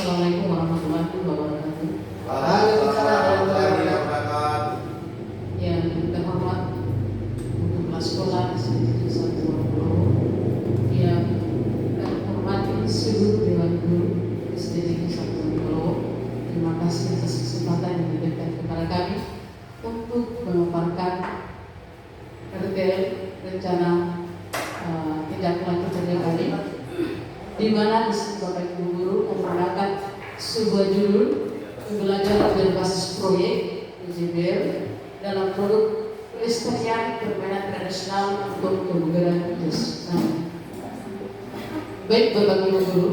Assalamualaikum warahmatullahi wabarakatuh. Waalaikumsalam warahmatullahi wabarakatuh. Yang terhormat untuk kelas sekolah SDG 120, yang terhormati seluruh dewan guru SDG 120, terima kasih atas kesempatan yang diberikan kepada kami untuk memaparkan RTL rencana tindak lanjut kerja kami, di mana Bapak Ibu guru menggunakan sebuah judul pembelajaran berbasis proyek PJBL dalam produk pelestarian permainan tradisional untuk kebugaran nasional. Baik Bapak Ibu guru,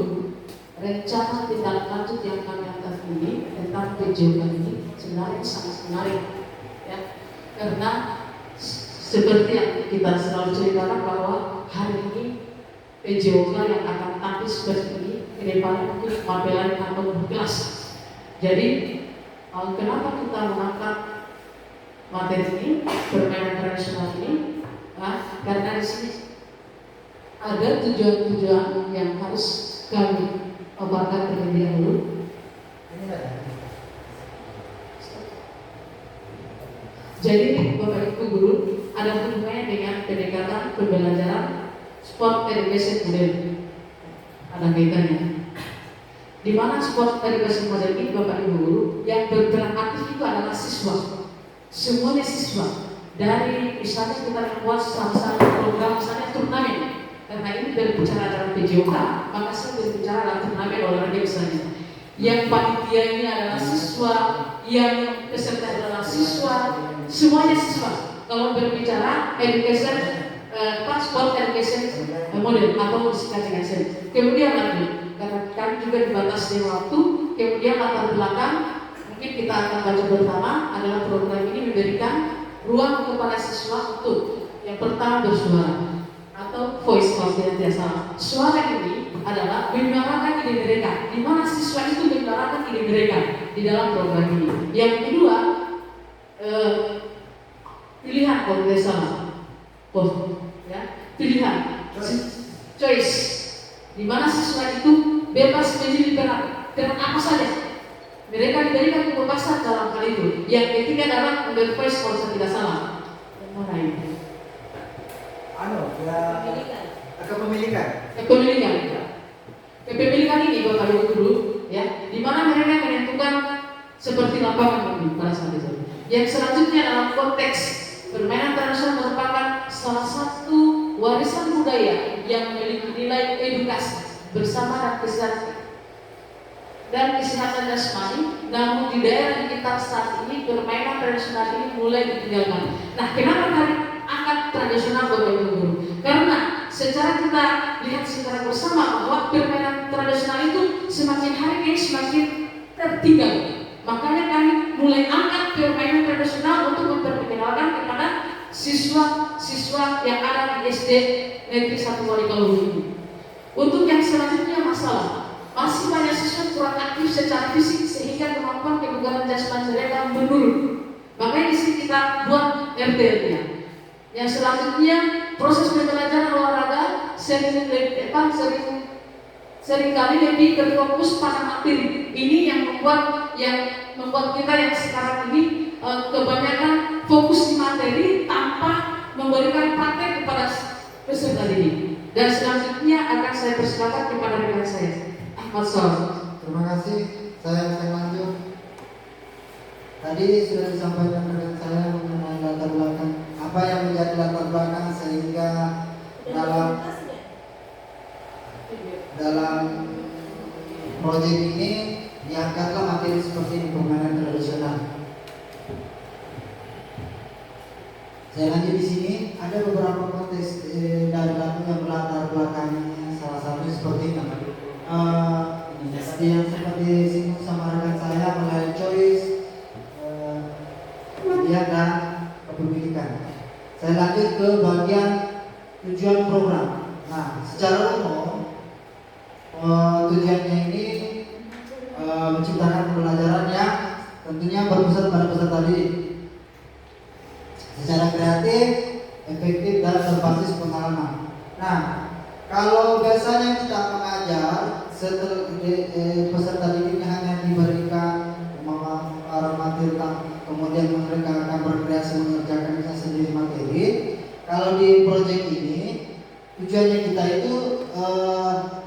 rencana tindak lanjut yang kami angkat ini tentang PJBL ini sebenarnya sangat menarik, ya, karena seperti yang kita selalu ceritakan bahwa hari ini PJOK yang akan tampil seperti ini ke depan mungkin mapelan atau kelas. Jadi kenapa kita mengangkat materi ini, permainan tradisional ini? Karena di sini ada tujuan-tujuan yang harus kami paparkan terlebih dahulu. Jadi Bapak Ibu guru, ada hubungannya dengan pendekatan pembelajaran sport education model, ada kaitannya. Di mana sport education model ini Bapak Ibu guru yang berperan aktif itu adalah siswa, semuanya siswa. Dari misalnya kita membuat sama-sama program misalnya turnamen, karena ini berbicara dalam PJOK, maka saya berbicara dalam turnamen olahraga misalnya. Yang panitia ini adalah siswa, yang peserta adalah siswa, semuanya siswa. Kalau berbicara education sport education model atau disingkat dengan SEM. Kemudian lagi, karena kami juga dibatasi waktu, kemudian latar belakang mungkin kita akan baca bersama adalah program ini memberikan ruang kepada siswa untuk yang pertama bersuara atau voice kalau tidak salah. Suara ini adalah menyuarakan ide mereka, di mana siswa itu menyuarakan ide mereka di dalam program ini. Yang kedua, pilihan kalau tidak salah, ya, pilihan, choice, di mana siswa itu bebas memilih peran apa saja. Mereka diberikan kebebasan dalam hal itu. Yang ketiga adalah under voice kalau saya tidak salah. Yang mana itu? Kepemilikan. Kepemilikan ini Bapak Ibu guru, ya, di mana mereka menentukan seperti lapangan ini pada saat itu. Yang selanjutnya dalam konteks permainan tradisional merupakan salah satu warisan budaya yang memiliki nilai edukasi bersama dan kesehatan jasmani. Namun di daerah kita saat ini permainan tradisional ini mulai ditinggalkan. Nah, kenapa kami angkat tradisional Bapak Ibu guru? Karena secara kita lihat secara bersama bahwa permainan tradisional itu semakin hari ini semakin tertinggal. Makanya kami mulai angkat permainan tradisional untuk memperkenalkan kepada siswa-siswa yang ada di SD Negeri 1 Warikaluhu ini. Untuk yang selanjutnya masalah masih banyak siswa kurang aktif secara fisik sehingga kemampuan kebugaran jasmani mereka menurun. Makanya di sini kita buat RTL-nya. Yang selanjutnya proses pembelajaran olahraga seringkali lebih terfokus pada materi. Ini yang membuat kita yang sekarang ini kebanyakan fokus di materi tanpa memberikan praktek kepada peserta didik. Dan selanjutnya akan saya persilakan kepada rekan saya, Ahmad Saud. Terima kasih. Saya lanjut. Tadi sudah disampaikan rekan saya mengenai latar belakang, apa yang menjadi latar belakang sehingga dalam proyek ini diangkatlah materi seperti ini, permainan tradisional. Saya lanjut di sini ada beberapa konteks dari lagu yang berlatar belakangnya, salah satu seperti ini. Tadi yang sempat disinggung sama rekan saya mengenai choice, pilihan dan kepemilikan. Saya lanjut ke bagian tujuan program. Nah, secara umum tujuannya ini menciptakan pembelajaran yang tentunya berpusat pada peserta didik secara kreatif, efektif dan berbasis pengalaman. Nah, kalau biasanya kita mengajar peserta didiknya hanya diberikan para materi, kemudian mereka akan berkreasi mengerjakan sendiri materi. Kalau di proyek ini tujuannya kita itu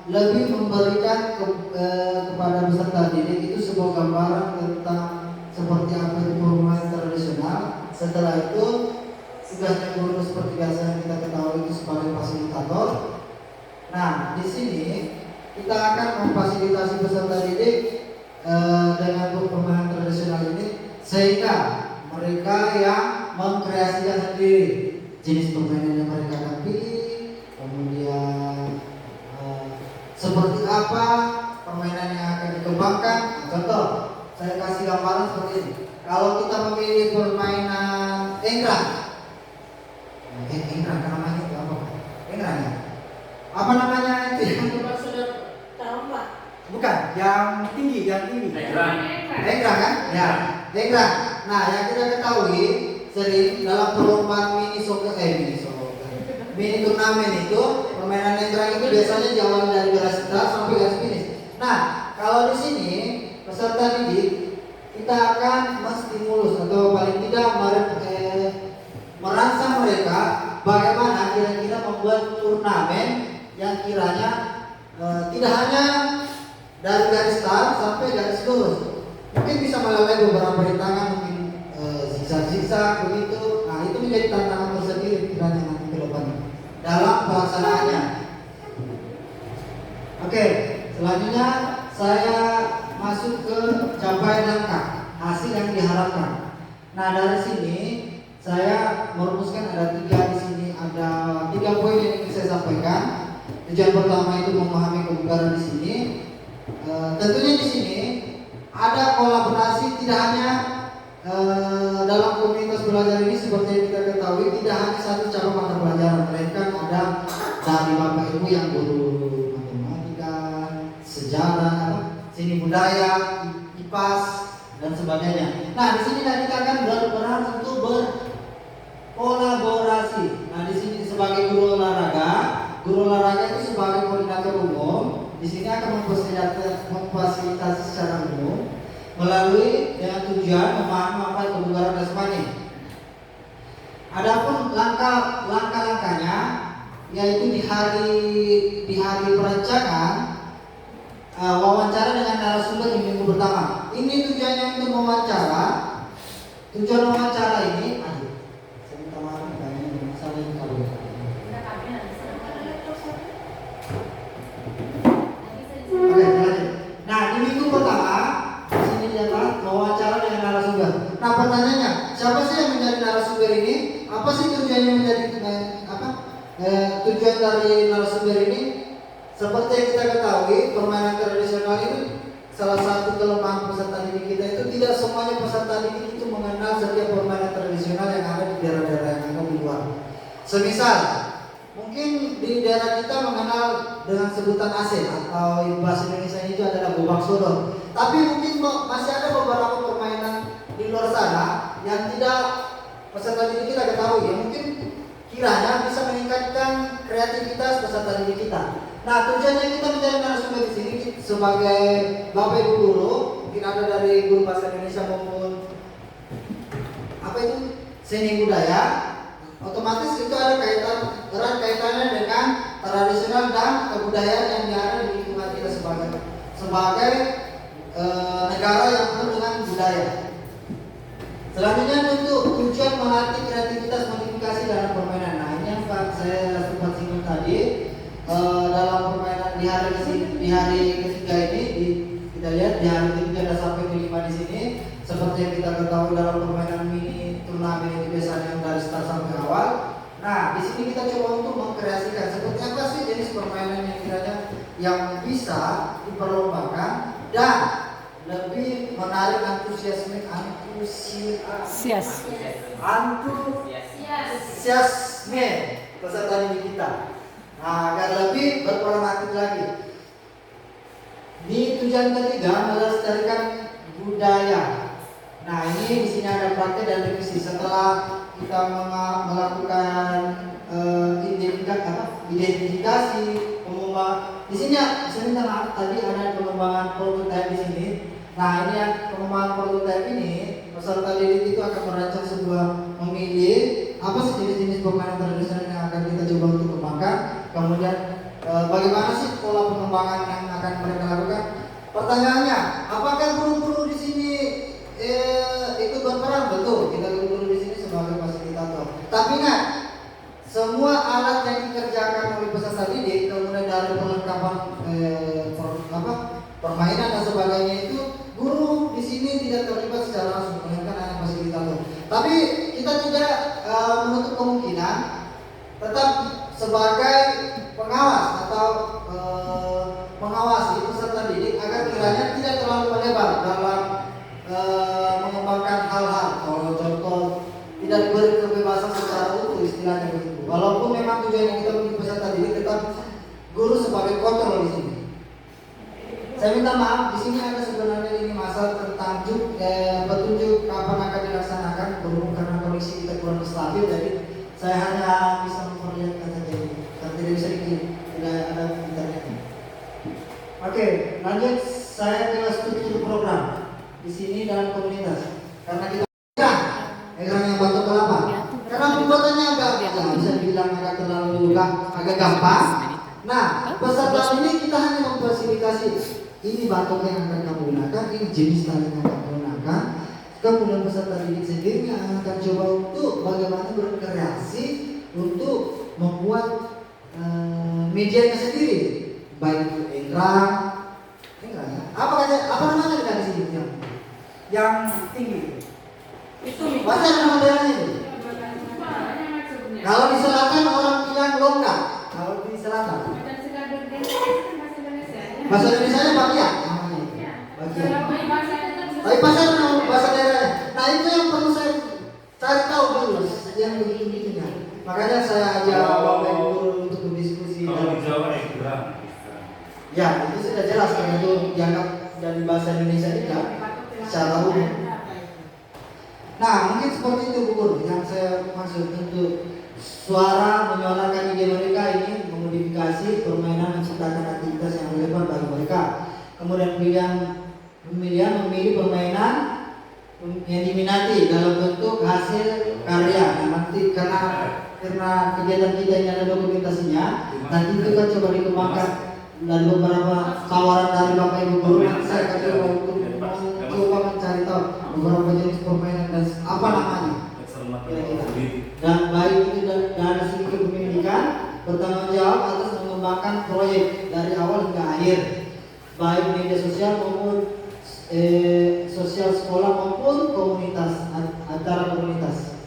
lebih memberikan kepada peserta didik itu sebuah gambaran tentang seperti apa itu permainan tradisional. Setelah itu tugasnya guru seperti biasa yang kita ketahui itu sebagai fasilitator. Nah, di sini kita akan memfasilitasi peserta didik dengan permainan tradisional ini sehingga mereka yang mengkreasikan sendiri jenis permainan yang mereka akan pilih, kemudian seperti apa permainan yang akan dikembangkan. Contoh, saya kasih gambaran seperti ini. Kalau kita memilih permainan enggrang namanya itu apa? Enggrang ya? Apa namanya itu? Coba sudah tahu Pak? Bukan, yang tinggi. Enggrang kan? Ya, enggrang. Nah, yang kita ketahui sering dalam perlombaan mini turnamen itu permainan enggrang itu biasanya diawali dari garis start sampai garis finish. Nah, kalau di sini peserta didik kita akan menstimulus atau paling tidak merangsang mereka bagaimana kira-kira membuat turnamen yang kiranya tidak hanya dari garis start sampai garis lurus. Mungkin bisa melalui beberapa rintangan, mungkin zigzag begitu. Nah, itu menjadi tantangan tersendiri kiranya nanti ke depan dalam pelaksanaannya. Oke, selanjutnya saya masuk ke capaian langkah hasil yang diharapkan. Nah, dari sini saya merumuskan ada di sini ada 3 poin yang ingin saya sampaikan. Tujuan pertama itu memahami kebugaran di sini. Tentunya di sini ada kolaborasi tidak hanya dalam komunitas belajar ini seperti yang kita ketahui tidak hanya satu cabang mata pelajaran, melainkan ada dari bapak ibu yang guru matematika, sejarah, seni budaya, IPAS dan sebagainya. Nah, di sini kita akan berperan untuk berkolaborasi. Nah, di sini sebagai guru olahraga itu sebagai koordinator umum. Di sini akan memfasilitasi secara umum melalui dengan tujuan memahami apa kebugaran jasmani. Adapun langkah-langkahnya yaitu di hari perencanaan wawancara dengan narasumber di minggu pertama. Ini tujuannya untuk mewawancara. Tujuan wawancara ini, saya minta maaf kayaknya masalah ini kalau Oke, lanjut. Nah, di minggu pertama di sini adalah wawancara dengan narasumber. Nah, pertanyaannya, siapa sih yang menjadi narasumber ini? Apa sih tujuannya menjadi tujuan dari narasumber ini? Seperti yang kita ketahui, permainan tradisional itu salah satu kelemahan peserta didik kita itu tidak semuanya peserta didik itu mengenal setiap permainan tradisional yang ada di daerah-daerah yang ada di luar. Semisal, mungkin di daerah kita mengenal dengan sebutan AC atau bahasa Indonesia itu adalah gobang sodor. Tapi mungkin masih ada beberapa permainan di luar sana yang tidak peserta didik kita ketahui. Ya, mungkin kiranya bisa meningkatkan kreativitas peserta didik kita. Nah, tujuannya kita mencari narasumber di sini sebagai bapak ibu guru, mungkin ada dari guru bahasa Indonesia maupun apa itu seni budaya. Otomatis itu ada erat kaitannya dengan tradisional dan kebudayaan yang ada di lingkungan kita sebagai negara yang penuh dengan budaya. Selanjutnya untuk tujuan melatih kreativitas modifikasi dalam permainan. Nah, ini yang saya sempat singgung tadi. Dalam permainan di hari ketiga ini kita lihat di hari ketiga ada sampai kelima di sini. Seperti yang kita ketahui dalam permainan mini turnamen itu biasanya dari start sampai awal. Nah, di sini kita coba untuk mengkreasikan seperti apa sih jenis permainan yang kiranya yang bisa diperlombakan dan lebih menarik antusiasme peserta didik kita. Nah, agar lebih berperan aktif lagi. Di tujuan ketiga melestarikan budaya. Nah, ini di sini ada praktek dan revisi. Setelah kita melakukan identifikasi, pengumuman di sini ya, saya minta maaf tadi ada pengembangan prototipe di sini. Nah ini yang pengembangan prototipe ini peserta didik itu akan merancang sebuah memilih apa sih jenis-jenis permainan tradisional yang akan kita coba untuk kembangkan. Kemudian bagaimana sih pola pengembangan yang akan mereka lakukan? Pertanyaannya, apakah guru-guru di sini ikut berperan? Betul, kita guru-guru di sini sebagai fasilitator. Tapi ingat, semua alat yang dikerjakan oleh peserta didik, kemudian dari perlengkapan permainan dan sebagainya itu guru di sini tidak terlibat secara langsung, melainkan hanya fasilitator. Tapi kita tidak menutup kemungkinan tetap sebagai pengawas atau mengawasi peserta didik agar kiranya tidak terlalu melebar dalam mengembangkan hal-hal. Kalau contoh tidak diberi kebebasan secara utuh istilahnya begitu. Walaupun memang tujuannya kita untuk peserta didik, tetap guru sebagai kontrol di sini. Saya minta maaf, di sini ada sebenarnya ini masalah tentang petunjuk kapan akan dilaksanakan, berhubung karena koneksi kita kurang stabil, jadi saya hanya bisa memperlihatkan saja ini, tapi tidak bisa tidak ada internetnya. Oke, lanjut saya ke struktur program di sini dalam komunitas. Karena kita yang batu kelapa, karena pembuatannya agak bisa dibilang agak gampang. Nah, peserta ini kita hanya memfasilitasi ini batok yang akan kamu gunakan, ini jenis tali yang akan kamu gunakan. Kemudian peserta didik sendiri yang akan coba untuk bagaimana berkreasi untuk membuat medianya sendiri, baik itu egrang ya. Apa namanya di sini yang tinggi? Itu bahasa nama daerahnya itu. Kalau di selatan orang bilang longga. Kalau di selatan. Bahasa Indonesia bagian namanya. Bagian. Tapi bahasa daerah. Nah itu yang perlu saya cari tahu dulu yang begitu-begitunya. Makanya saya ajak Bapak Ibu untuk berdiskusi. Kalau di Jawa egrang. Ya itu sudah jelas karena itu dianggap dari bahasa Indonesia juga secara umum. Nah mungkin seperti itu Bu Guru yang saya maksud untuk suara menyuarakan ide mereka ini memodifikasi permainan menciptakan aktivitas yang relevan bagi mereka. Kemudian memilih permainan yang diminati dalam bentuk hasil karya. Nah, nanti karena kegiatan kita ini ada dokumentasinya, nanti kita coba dikembangkan dan beberapa tawaran dari Bapak Ibu guru yang saya akan coba mencari tahu beberapa jenis permainan dan apa namanya. Dan baik itu dari segi kepemilikan bertanggung jawab atas mengembangkan proyek dari awal hingga akhir, baik media sosial maupun sosial sekolah maupun komunitas antara komunitas.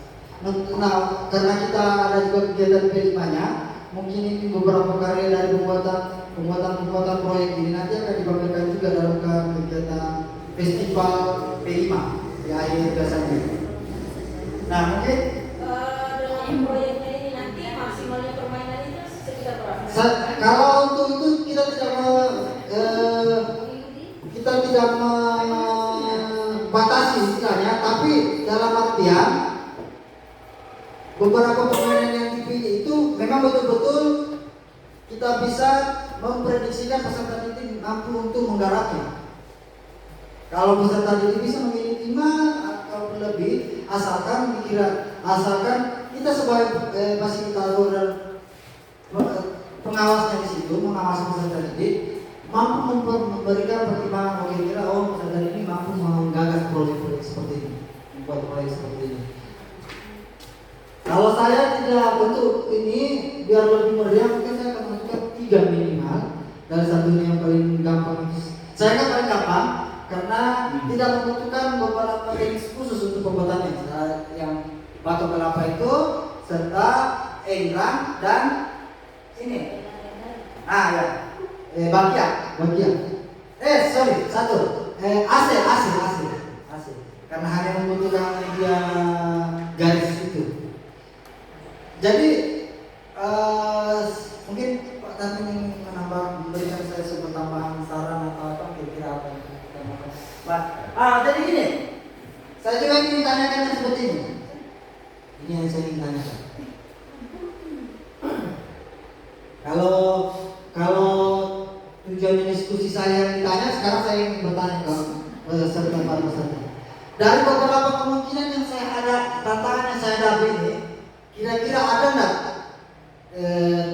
Nah, karena kita ada juga kegiatan PIPA-nya, mungkin ini beberapa karya dari pembuatan proyek ini nanti akan dipamerkan juga dalam kegiatan festival PIPA di akhir biasanya. Nah, mungkin dengan proyeknya ini nanti maksimalnya permainan itu sekitar berapa? Kalau untuk itu kita tidak membatasi istilahnya, tapi dalam artian beberapa permainan yang dipilih itu memang betul-betul kita bisa memprediksikan peserta didik mampu untuk menggarapnya. Kalau peserta didik bisa memilih 5 atau lebih, asalkan kita sebagai fasilitator dan pengawasnya di situ, mengawasi peserta didik, mampu memberikan pertimbangan kira-kira peserta ini mampu menggagas proyek-proyek seperti ini, membuat proyek seperti ini. Kalau saya tidak bentuk ini biar lebih meriah, mungkin saya akan masukkan 3 minimal. Dari satunya yang paling gampang, saya kan paling gampang karena tidak membutuhkan beberapa teknik khusus untuk pembuatannya. Yang batok kelapa itu serta egrang dan ini. Bagian. AC. Karena hanya membutuhkan media garis itu. Jadi mungkin Pak Tati ingin memberikan saya sebuah tambahan saran atau apa kira-kira apa yang kita mau. Jadi gini, saya juga ingin tanyakan yang seperti ini. Ini yang saya ingin tanyakan. Kalau saya ingin bertanya ke peserta para peserta. Dari beberapa kemungkinan yang saya ada, tantangan yang saya hadapi ini, kira-kira ada nggak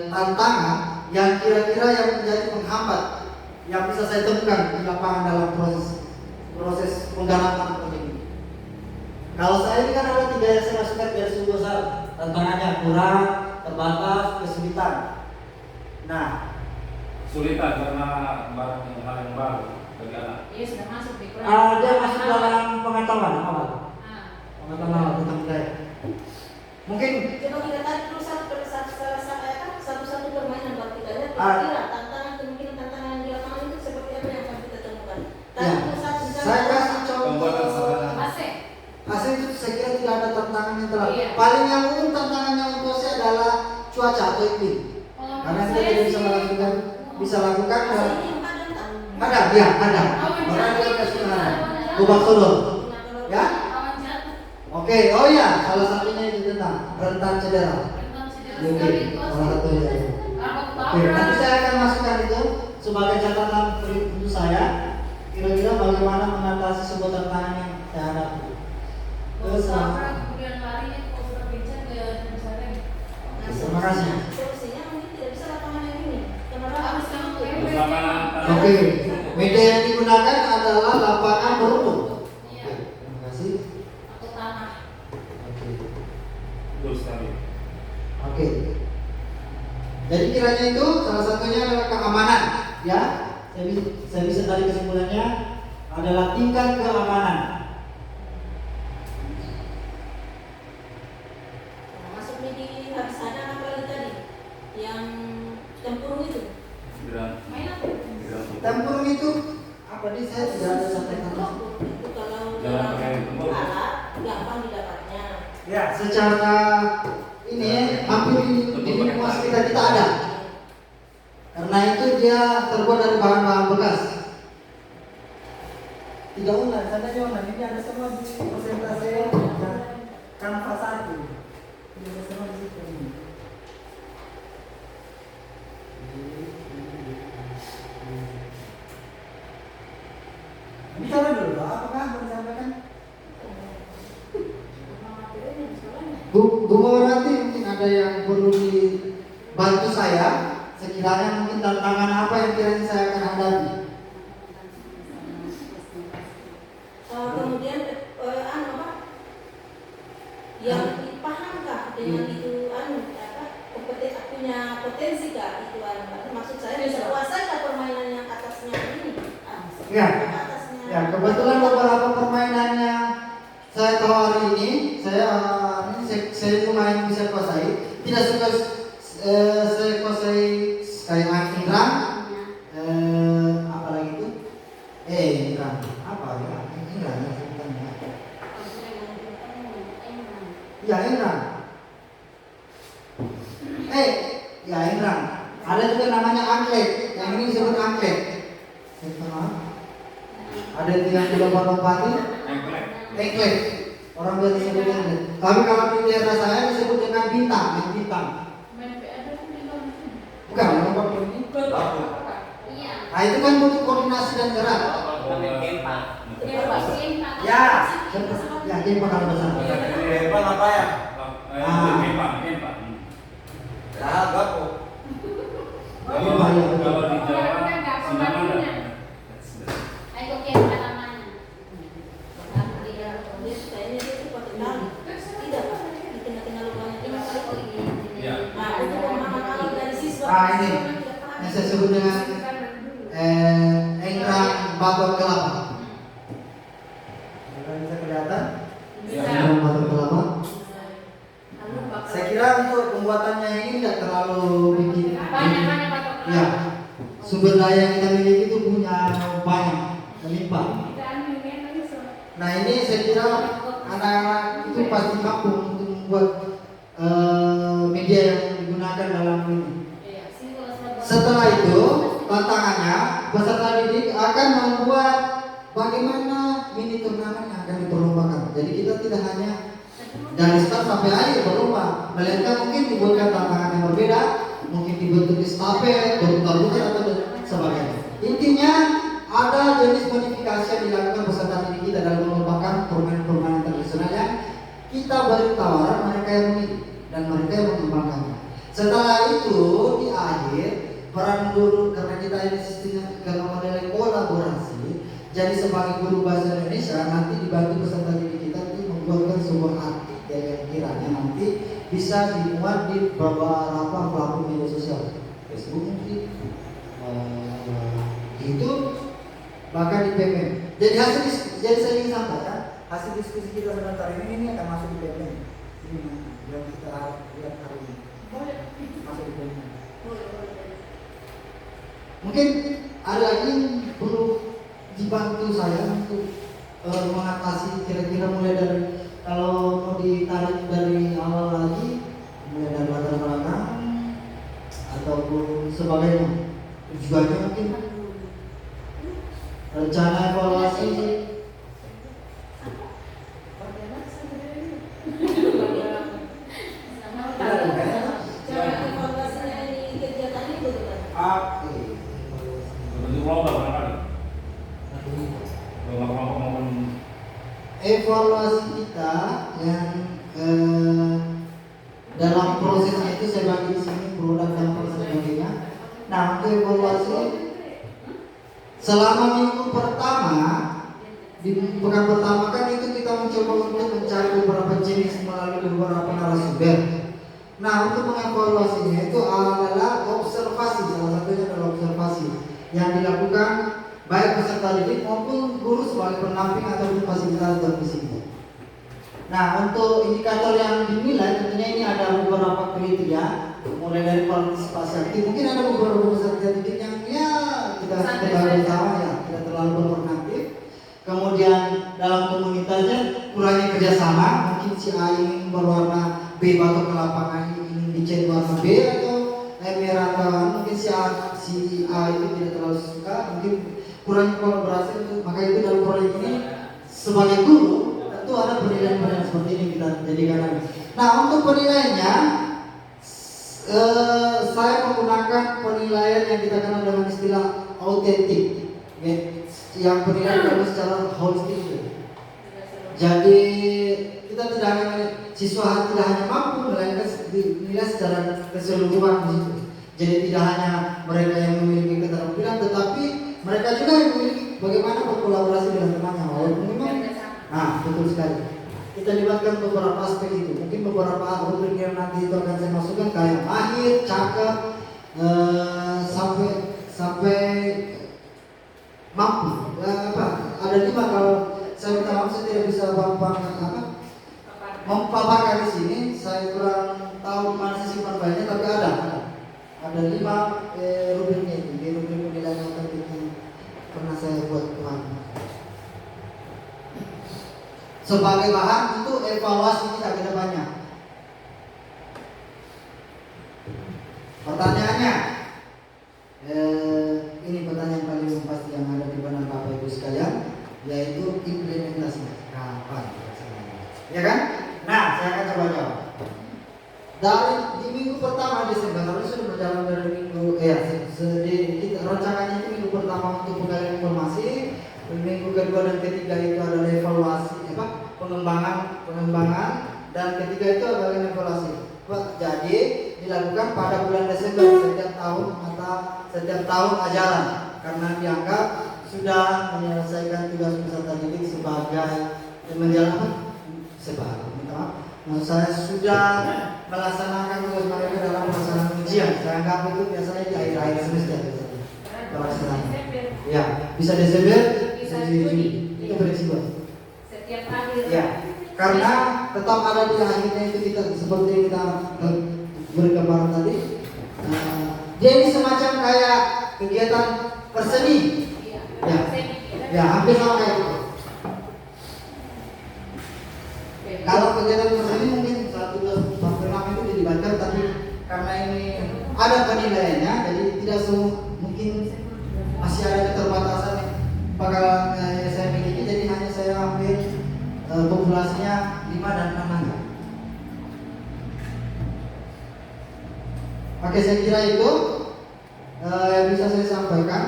tantangan yang kira-kira yang menjadi penghambat yang bisa saya temukan di lapangan dalam proses penggarapan proyek ini? Kalau saya ini kan ada 3 yang saya masukkan dari sumber besar, tantangannya kurang, terbatas, kesulitan. Nah, Sulitan karena barang hal yang baru bagi anak. Iya sudah masuk di dia masuk dalam pengetahuan awal, pengetahuan awal tentang budaya. Mungkin Coba kita tarik dulu satu permainan buat kita lihat Ah. kira-kira tantangan kemungkinan tantangan yang di lapangan itu seperti apa yang akan kita temukan. Ya. Tarik dulu satu saya kasih Pembuatan contoh. sarana. Asik. Hasil itu saya kira tidak ada tantangan yang terlalu. Iya. Paling yang umum tantangannya untuk saya adalah cuaca atau iklim. Kalau Karena menurut kita saya tidak bisa sih, melakukan Masa ini yang ada tak? ada, ya ada. Orang yang kasih ada. Lubang sodor. Ya? Awan jatuh. Oke, oh ya, salah satunya itu tentang rentan cedera. Rentan cedera Oke, sekali itu salah satunya. Karena Oke, nanti saya akan masukkan itu sebagai catatan untuk saya. Kira-kira bagaimana mengatasi sebuah tantangan yang saya hadapi. Terus, kemudian larinya kalau sudah bincang ke misalnya. Terima kasih. Solusinya mungkin tidak bisa lapangan yang ini. Kenapa Harus harus yang yang itu? Bersama Oke, media yang digunakan adalah lapangan berumput. Iya. Oke, terima kasih. Atau tanah. Oke. betul sekali. Oke. Jadi kiranya itu salah satunya adalah keamanan, ya. Saya bisa tarik kesimpulannya adalah tingkat keamanan. Nah, masuk di harus ada apa lagi tadi? Yang tempurung itu. Main apa? Tempurung itu apa nih? Saya tidak ada sampaikan. Itu kalau Jangan dalam pakai tempurung. alat gampang didapatnya. Ya, secara ini hampir di lingkungan sekitar kita ada. Karena itu dia terbuat dari bahan-bahan bekas. Tidak online, sana online. Ini ada semua di persentase kanvas 1. Ini ada semua di situ. Bicara dulu, apakah mau disampaikan? Bu Mawarati, mungkin ada yang perlu dibantu saya. Sekiranya mungkin tantangan apa yang kiranya saya akan hadapi. Kemudian apa? Yang dipahamkah dengan itu punya potensi kah itu maksud saya bisa kuasai permainan yang atasnya ini. Ya. Atasnya. Ya, kebetulan beberapa permainannya saya tahu hari ini, saya lumayan bisa kuasai. Tidak suka saya kuasai kayak angkringan, apa lagi itu? Ingran, apa ya? Ingran ya sebutannya. Ya ingran. Ya ingran. Ada juga namanya angklek. Yang ini disebut angklek. Ada yang dilompat-lompati. Engklek. Orang biasa sebut engklek. Tapi kalau di daerah saya disebut dengan bintang, yang bintang. Main PAD pun di dalam sini. Bukan, lompat ini. Iya. Nah itu kan butuh koordinasi dan gerak. Ya, ya dia bakal besar. Kempa apa ya? Kalau di Jawa Sinamana. Ayo kian kata mana? Kayaknya dia itu pakai tali. Tidak, di tengah-tengah lubangnya ini kali. Ya. Nah, itu pemahaman awal dari siswa. Ah, ini. Siswa tidak paham. Yang saya sebut dengan engkrang batok kelapa. Bisa kelihatan? Engkrang batok kelapa. Saya kira untuk pembuatannya ini tidak terlalu bikin. Banyak batok kelapa. Ya, sumber daya yang kita miliki itu punya banyak, melimpah. Nah ini saya kira anak-anak itu pasti mampu untuk membuat media yang digunakan dalam ini. Setelah itu tantangannya peserta didik akan membuat bagaimana mini turnamen yang akan diperlombakan. Jadi kita tidak hanya dari start sampai akhir berlomba, melainkan mungkin dibuatkan tantangan yang berbeda, mungkin dibentuk estafet, berputar-putar atau sebagainya. Intinya ada jenis modifikasi yang dilakukan peserta didik kita dalam mengembangkan permainan-permainan tradisional yang kita beri tawaran mereka yang memilih dan mereka yang mengembangkannya. Setelah itu di akhir peran guru, karena kita ini sistemnya kalau model kolaborasi, jadi sebagai guru bahasa Indonesia nanti dibantu peserta didik kita untuk membuatkan sebuah artikel yang kiranya nanti bisa dimuat di beberapa platform media sosial, Facebook mungkin, YouTube, bahkan di PMM. Jadi jadi saya ingin sampaikan hasil diskusi kita sebentar ini akan masuk di PMM. Ini yang kita lihat hari ini. Masuk di PMM. Mungkin ada lagi yang perlu dibantu saya untuk mengatasi kira-kira mulai dari kalau mau ditarik dari awal lagi, mulai dari latar belakang ataupun sebagainya. Tujuannya mungkin rencana evaluasi. Cara evaluasinya di kegiatan itu kan? Bentuk lomba barangkali. Lomba-lomba maupun Evaluasi kita yang dalam prosesnya itu saya bagi di sini produk dampak dan sebagainya. Nah, untuk evaluasi selama minggu pertama di pekan pertama kan itu kita mencoba untuk mencari beberapa jenis melalui beberapa narasumber. Nah, untuk mengevaluasinya itu adalah observasi, salah satunya adalah observasi yang dilakukan baik peserta didik maupun guru sebagai pendamping atau fasilitator di sini. Nah, untuk indikator yang dinilai tentunya ini ada beberapa kriteria, mulai dari partisipasi aktif. Mungkin ada beberapa peserta didik yang ya tidak terlalu sama ya, tidak terlalu berperan aktif. Kemudian dalam komunitasnya kurangnya kerjasama, mungkin si A ingin berwarna B atau ke lapangan ingin dicat warna B atau merah atau mungkin si A itu tidak terlalu suka, mungkin kurang kolaborasi. Maka itu dalam proyek ini sebagai guru tentu ada penilaian-penilaian seperti ini kita jadikan. Nah, untuk penilaiannya saya menggunakan penilaian yang kita kenal dengan istilah autentik, yang penilaian kalau secara holistik. Jadi kita tidak hanya siswa tidak hanya mampu, melainkan dinilai secara keseluruhan di situ. Jadi tidak hanya mereka yang memiliki keterampilan, tetapi mereka juga yang memiliki bagaimana berkolaborasi dengan temannya. Walaupun memang, nah betul sekali. Kita libatkan beberapa aspek itu. Mungkin beberapa rubrik yang nanti itu akan saya masukkan kayak mahir, cakep, sampai mampu. Ada 5 kalau saya minta maaf saya tidak bisa memaparkan di sini. Saya kurang tahu di mana sih simpan banyak, tapi ada 5 rubriknya itu. Di rubrik penilaian otentik yang pernah saya buat kemarin. Sebagai bahan untuk evaluasi kita ke depannya. Pertanyaannya, ini pertanyaan paling pasti yang ada di benak Bapak Ibu sekalian, yaitu implementasinya kapan? Ya kan? Nah, saya akan coba jawab. Di minggu pertama Desember, harus sudah berjalan dari minggu rencananya itu minggu pertama untuk penggalian informasi, minggu kedua dan ketiga itu adalah evaluasi, pengembangan, dan ketiga itu adalah evaluasi. Jadi dilakukan pada bulan Desember setiap tahun ajaran, karena dianggap sudah menyelesaikan tugas peserta didik sebagai saya sudah melaksanakan tugas mereka dalam pelaksanaan ujian. Saya anggap itu biasanya di akhir-akhir semester. Ya, bisa Desember, bisa Juni. Itu fleksibel. Setiap akhir. Ya, karena tetap ada di akhirnya itu kita seperti yang kita beri gambaran tadi. Dia ini semacam kayak kegiatan berseni. Ya, hampir sama kayak itu. Kalau kegiatan berseni mungkin 1-2 sampai 6 itu dilibatkan, tapi karena ini ada penilaiannya, jadi tidak semua mungkin masih ada keterbatasan bakal saya miliki, jadi hanya saya ambil populasinya 5 dan 6 aja. Oke, saya kira itu yang bisa saya sampaikan.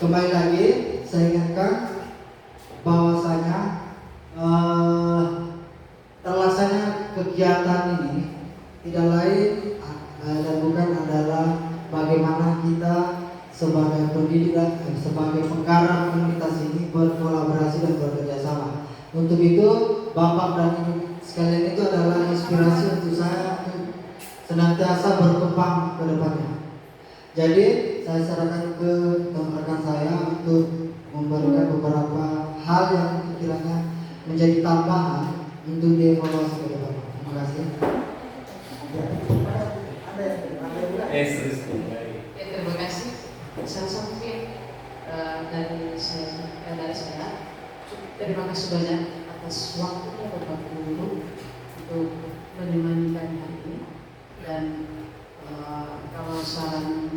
kembali lagi saya ingatkan bahwasanya terlaksana kegiatan ini tidak lain dan bukan adalah bagaimana kita sebagai pendidik dan sebagai penggarap komunitas ini berkolaborasi dan bekerja sama. Untuk itu Bapak dan Ibu sekalian itu adalah inspirasi untuk saya senantiasa berkembang ke depannya. Jadi saya sarankan ke rekan saya untuk memberikan beberapa hal yang kiranya menjadi tambahan untuk dievaluasi ke depan. Terima kasih. Ya, terima kasih. Salah satu dari saya, terima kasih banyak atas waktunya Bapak Guru untuk menemani kami hari ini. Dan kalau saran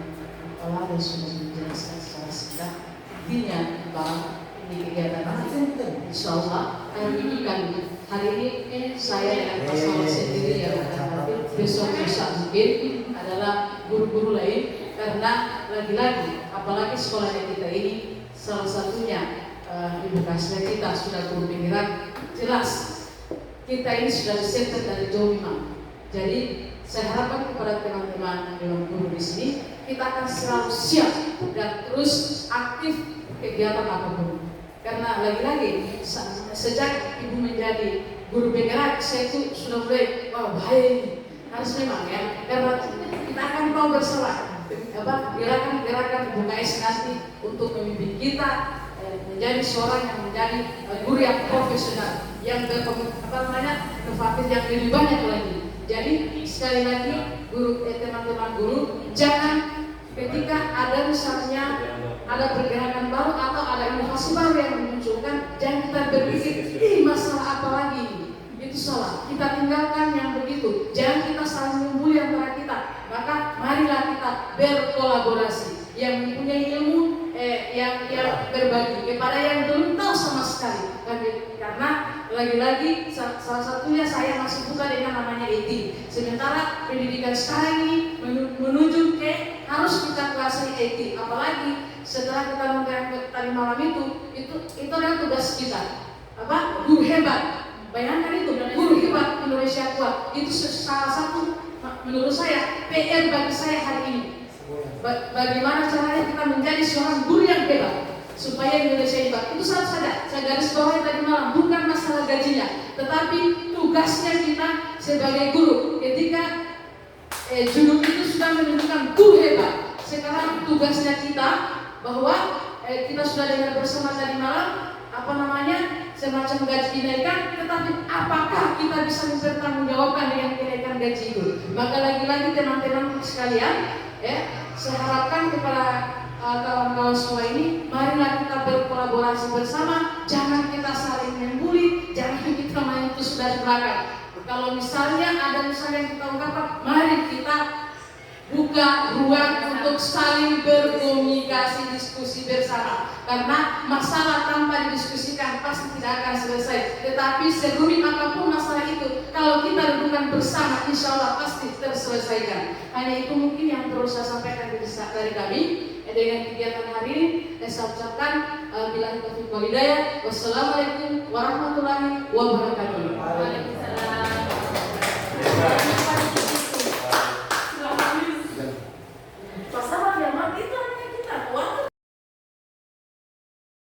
kepala dan sudah menjelaskan secara singkat, intinya bahwa ini kegiatan insya Allah hari ini saya dengan pasangan sendiri yang akan hadir, besok lusa mungkin adalah guru-guru lain, karena lagi-lagi apalagi sekolahnya kita ini salah satunya ibu kasnya kita sudah guru penggerak, jelas kita ini sudah disetel dari jauh memang. Jadi saya harapkan kepada teman-teman dewan guru di sini kita akan selalu siap dan terus aktif kegiatan apapun. Karena lagi-lagi sejak ibu menjadi guru penggerak saya itu sudah mulai bahaya ini harus memang ya, karena kita akan mau bersama gerakan-gerakan bunga es nanti untuk memimpin kita menjadi seorang yang menjadi guru yang profesional, yang inovatif, yang lebih banyak lagi. Jadi sekali lagi teman-teman guru, jangan ketika ada misalnya ada pergerakan baru atau ada inovasi baru yang dimunculkan, jangan kita berpikir masalah apa lagi, itu salah. Kita tinggalkan yang begitu, jangan kita saling membuli antara kita. Maka marilah kita berkolaborasi, yang mempunyai ilmu yang berbagi kepada yang belum tahu sama sekali. Karena lagi-lagi salah satunya saya masih buka dengan namanya etik. Sementara pendidikan sekarang ini menuju ke harus kita kuasai etik. Apalagi setelah kita memperoleh tadi malam itu adalah tugas kita. Guru hebat. Bayangkan itu, guru hebat Indonesia kuat. Itu salah satu menurut saya PR bagi saya hari ini. Bagaimana caranya kita menjadi seorang guru yang hebat supaya Indonesia hebat. Itu satu saja. Saya garis bawahi tadi malam, bukan masalah gajinya, tetapi tugasnya kita sebagai guru. Ketika judul itu sudah menunjukkan guru hebat, sekarang tugasnya kita bahwa kita sudah dengar bersama tadi malam semacam gaji dinaikkan, tetapi apakah kita bisa mempertanggungjawabkan dengan kenaikan gaji itu? Maka lagi-lagi teman-teman sekalian, saya harapkan kepada kawan-kawan semua ini, marilah kita berkolaborasi bersama, jangan kita saling membuli, jangan kita main itu sudah di belakang. Kalau misalnya ada yang kita ungkapkan, mari kita buka ruang untuk saling berkomunikasi, diskusi bersama. Karena masalah tanpa didiskusikan pasti tidak akan selesai. Tetapi serumit apapun masalah itu, kalau kita dudukkan bersama, insya Allah pasti terselesaikan. Hanya itu mungkin yang perlu saya sampaikan dari kami. Dengan kegiatan hari ini, saya ucapkan billahi taufiq wal hidayah. Wassalamualaikum warahmatullahi wabarakatuh. Waalaikumsalam.